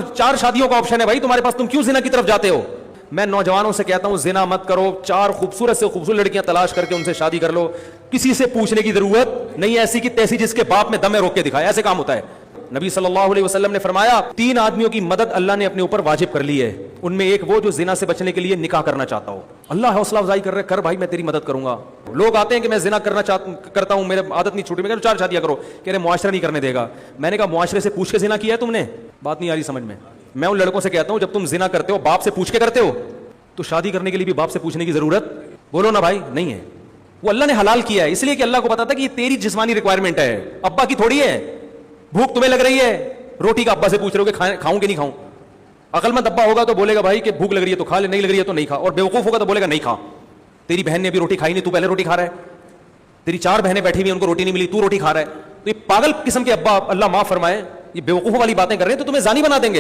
4 शादियों का ऑप्शन है भाई तुम्हारे पास, तुम क्यों जिना की तरफ जाते हो? मैं नौजवानों से कहता हूं जिना मत करो, 4 खूबसूरत से खूबसूरत लड़कियां तलाश करके उनसे शादी कर लो, किसी से पूछने की जरूरत नहीं, ऐसी की तैसी जिसके बाप में दमे रोक के दिखाए, ऐसे काम होता है। नबी सल्लल्लाहु अलैहि वसल्लम ने फरमाया 3 आदमियों की मदद अल्लाह ने अपने ऊपर वाजिब कर ली है, उनमें एक वो जो जिना से बचने के लिए निकाह करना चाहता हो। अल्लाह हौसला अफजाई कर रहे, कर भाई मैं तेरी मदद करूंगा। लोग आते हैं कि मैं जिना करता हूं, मेरे आदत नहीं छूटी, मैं कह 4 शादियां करो, कह रहे मुआशरा नहीं करने देगा। मैंने कहा मुआशरे से पूछ के जिना किया है तुमने? बात नहीं आ रही समझ में। मैं उन लड़कों से कहता हूं जब तुम जिना करते हो बाप से पूछ के करते हो, तो शादी करने के लिए भी बाप से पूछने की जरूरत बोलो ना भाई नहीं है। वो अल्लाह ने हलाल किया है, इसलिए कि अल्लाह को पता था कि ये तेरी जिस्मानी रिक्वायरमेंट है, अब्बा की थोड़ी है। भूख तुम्हें लग रही है, रोटी का अब्बा से पूछ रहे हो कि खाऊं कि नहीं खाऊं। अकलमंद अब्बा होगा तो बोलेगा भाई कि भूख लग रही है तो खा ले, नहीं लग रही है तो नहीं खा, और बेवकूफ होगा तो बोलेगा नहीं खा। तेरी बहन ने अभी रोटी खाई नहीं, तू पहले रोटी खा रहा है। तेरी 4 बहनें बैठी हुई उनको रोटी नहीं मिली, तू रोटी खा रहा है। तो ये पागल किस्म के अब्बा, अल्लाह माफ फरमाए, ये बेवकूफों वाली बातें कर रहे हैं तो तुम्हें जानी बना देंगे।